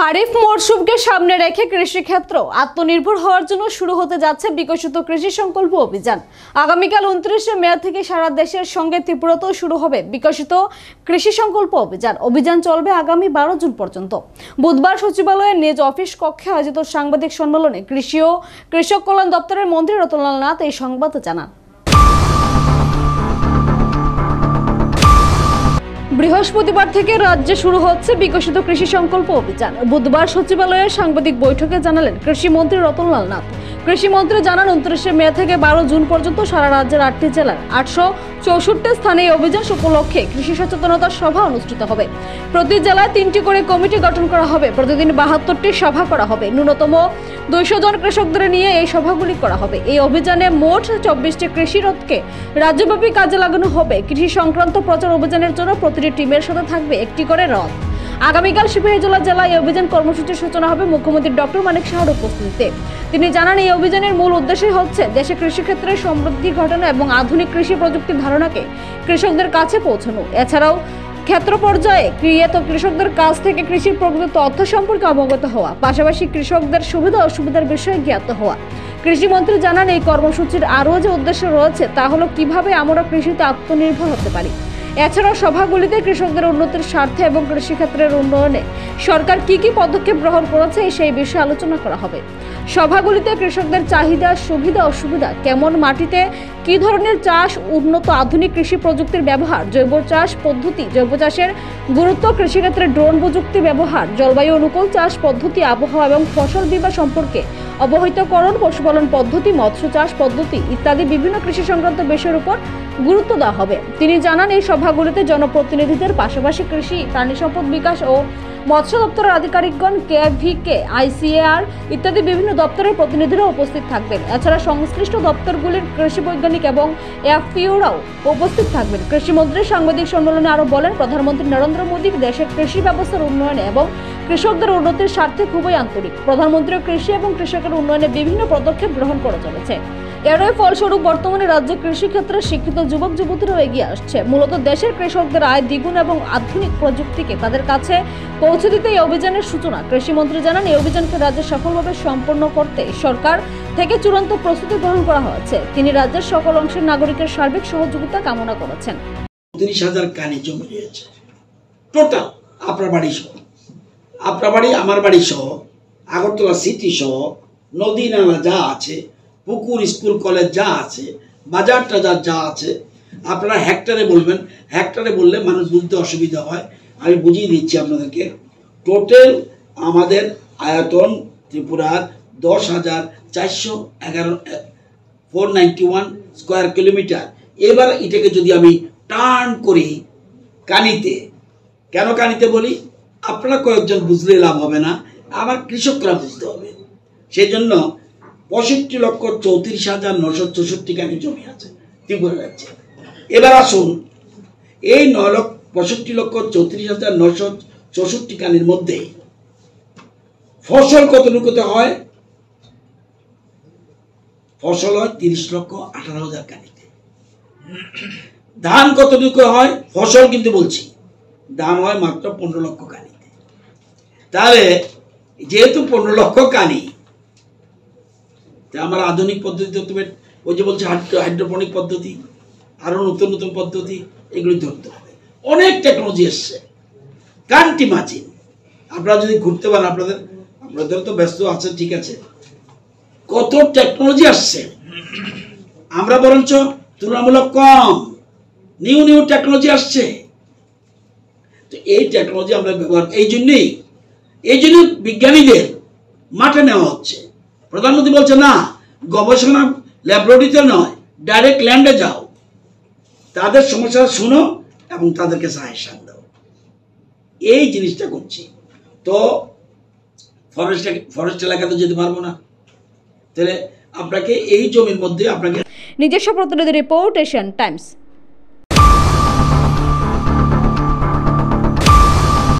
খারিফ মরশুমকে সামনে রেখে কৃষিক্ষেত্র আত্মনির্ভর হওয়ার জন্য শুরু হতে যাচ্ছে বিকশিত কৃষি সংকল্প অভিযান। আগামীকাল 29শে মে থেকে সারা দেশের সঙ্গে ত্রিপুরাতেও শুরু হবে বিকশিত কৃষি সংকল্প অভিযান। অভিযান চলবে আগামী 12 জুন পর্যন্ত। বুধবার সচিবালয়ের নিজ অফিস কক্ষে আয়োজিত সাংবাদিক সম্মেলনে কৃষি ও কৃষক কল্যাণ দপ্তরের মন্ত্রী রতনলাল নাথ এই সংবাদ জানান। বৃহস্পতিবার থেকে রাজ্যে শুরু হচ্ছে বিকশিত কৃষি সংকল্প অভিযান। বুধবার সচিবালয়ের সাংবাদিক বৈঠকে জানালেন কৃষিমন্ত্রী রতনলাল নাথ। কৃষিমন্ত্রী জানান 29শে মে থেকে 12 জুন পর্যন্ত সারা রাজ্যের 8টি জেলার 864 স্থানে এই অভিযান উপলক্ষে কৃষি সচেতনতা সভা অনুষ্ঠিত হবে। প্রতি জেলায় 3টি করে কমিটি গঠন করা হবে। প্রতিদিন 72টি সভা করা হবে। ন্যূনতম 200 জন কৃষকদের নিয়ে এই সভাগুলি করা হবে। এই অভিযানে মোট 24টি কৃষি রথকে রাজ্যব্যাপী কাজে লাগানো হবে। কৃষি সংক্রান্ত প্রচার অভিযানের জন্য প্রতিটি টিমের সাথে থাকবে একটি করে রথ। আগামীকাল সিপাহীজলা জেলায় এই অভিযান কর্মসূচির সূচনা হবে মুখ্যমন্ত্রী ডক্টর মানিক সাহার উপস্থিতিতে। তিনি জানান, এই অভিযানের মূল উদ্দেশ্যই হচ্ছে দেশে কৃষিক্ষেত্রে সমৃদ্ধি ঘটানো এবং আধুনিক কৃষি প্রযুক্তির ধারণাকে কৃষকদের কাছে পৌঁছানো। এছাড়াও ক্ষেত্র পর্যায়ে কৃষকদের কাছ থেকে কৃষির প্রকৃত তথ্য সম্পর্কে অবগত হওয়া, পাশাপাশি কৃষকদের সুবিধা অসুবিধার বিষয়ে জ্ঞাত হওয়া। কৃষিমন্ত্রী জানান, এই কর্মসূচির আরও যে উদ্দেশ্য রয়েছে তা হলো কিভাবে আমরা কৃষিতে আত্মনির্ভর হতে পারি। এছাড়াও সভাগুলিতে কৃষকদের উন্নতির স্বার্থে এবং কৃষিক্ষেত্রের উন্নয়নে সরকার কি কি পদক্ষেপ গ্রহণ করেছে সেই বিষয়ে আলোচনা করা হবে। সভাগুলিতে কৃষকদের চাহিদা, সুবিধা অসুবিধা, কেমন মাটিতে কি ধরনের চাষ, উন্নত আধুনিক কৃষি প্রযুক্তির ব্যবহার, জৈব চাষ পদ্ধতি, জৈব চাষের গুরুত্ব, কৃষিক্ষেত্রে ড্রোন প্রযুক্তি ব্যবহার, জলবায়ু অনুকূল চাষ পদ্ধতি, আবহাওয়া এবং ফসল বীমা সম্পর্কে অবহিতকরণ, পশুপালন পদ্ধতি, মৎস্য চাষ পদ্ধতি ইত্যাদি বিভিন্ন কৃষি সংক্রান্ত বিষয়ের উপর গুরুত্ব দেওয়া হবে। তিনি জানান, এই সভাগুলিতে জনপ্রতিনিধিদের পাশাপাশি কৃষি, প্রাণী সম্পদ বিকাশ ও মৎস্য দপ্তরের আধিকারিকগণ, কেভিকে, আইসিএআর ইত্যাদি বিভিন্ন দপ্তরের প্রতিনিধিরা উপস্থিত থাকবেন। এছাড়া সংশ্লিষ্ট দপ্তরগুলির কৃষি বৈজ্ঞানিক এবং এফপিওরাও উপস্থিত থাকবেন। কৃষিমন্ত্রী সাংবাদিক সম্মেলনে আরো বলেন, প্রধানমন্ত্রী নরেন্দ্র মোদী দেশের কৃষি ব্যবস্থার উন্নয়নে এবং কৃষকদের উন্নতির স্বার্থে খুবই আন্তরিক। প্রধানমন্ত্রী কৃষি এবং কৃষকের উন্নয়নে বিভিন্ন পদক্ষেপ গ্রহণ করে চলেছে। এরই ফলস্বরূপ বর্তমানে রাজ্যে কৃষিক্ষেত্রে শিক্ষিত যুবক যুবতীরাও এগিয়ে আসছে। মূলত দেশের কৃষকদের আয় দ্বিগুণ এবং আধুনিক প্রযুক্তিকে তাদের কাছে পৌঁছে দিতে এই অভিযানের সূচনা। কৃষিমন্ত্রী জানান, এই অভিযানকে রাজ্যে সফলভাবে সম্পন্ন করতে সরকার থেকে চূড়ান্ত প্রস্তুতি গ্রহণ করা হয়েছে। তিনি রাজ্যের সকল অংশের নাগরিকের সার্বিক সহযোগিতা কামনা করেছেন। 30,000 কানি জমি রয়েছে টোটাল, আপনার বাড়ি সহ, আপনার বাড়ি, আমার বাড়ি সহ, আগরতলা সিটি সহ, নদী নালা যা আছে, পুকুর, স্কুল, কলেজ যা আছে, বাজার টাজার যা আছে, আপনারা হেক্টরে বলবেন। হেক্টরে বললে মানুষ বুঝতে অসুবিধা হয়, আমি বুঝিয়ে দিচ্ছি আপনাদেরকে। টোটাল আমাদের আয়তন ত্রিপুরার 10,411 স্কোয়ার কিলোমিটার। এবার এটাকে যদি আমি টার্ন করি কানিতে, কেন কানিতে বলি, আপনারা কয়েকজন বুঝলে লাভ হবে না, আমার কৃষকরা বুঝতে হবে। সেই জন্য 65,34,964 কানি জমি আছে ত্রিপুরা রাজ্যে। এবার আসুন, এই 65,34,964 কানির মধ্যে ফসল কতটুকুতে হয়? ফসল হয় 30,18,000 কানিতে। ধান কতটুকু হয়? ফসল কিন্তু বলছি, ধান হয় মাত্র 15 লক্ষ কানিতে। তাহলে যেহেতু 15 লক্ষ কানি, আমার আধুনিক পদ্ধতিতে তুমি ওই যে বলছে হাইড্রোপনিক পদ্ধতি, আরো নতুন নতুন পদ্ধতি, এগুলি ধরতে হবে। অনেক টেকনোলজি এসছে, কান্টি মাচিন। আপনারা যদি ঘুরতে পারেন, আপনাদের তো ব্যস্ত আছেন, ঠিক আছে, কত টেকনোলজি আসছে। আমরা বরঞ্চ তুলনামূলক কম, নিউ টেকনোলজি আসছে। তো এই টেকনোলজি আমরা ব্যবহার, এই জন্যই বিজ্ঞানীদের মাঠে নেওয়া হচ্ছে। প্রধানমন্ত্রী বলছে, না, গবেষণা ল্যাবরেটরিতে নয়, ডাইরেক্ট ল্যান্ডে যাও, তাদের সমস্যা শুনো এবং তাদেরকে সাজেশন দাও। এই জিনিসটা করছি। তো ফরেস্ট এলাকাতে যেতে পারবো না, তাহলে আপনাকে এই জমির মধ্যে আপনাকে। নিজস্ব প্রতিনিধি রিপোর্ট, এশিয়ান টাইমস।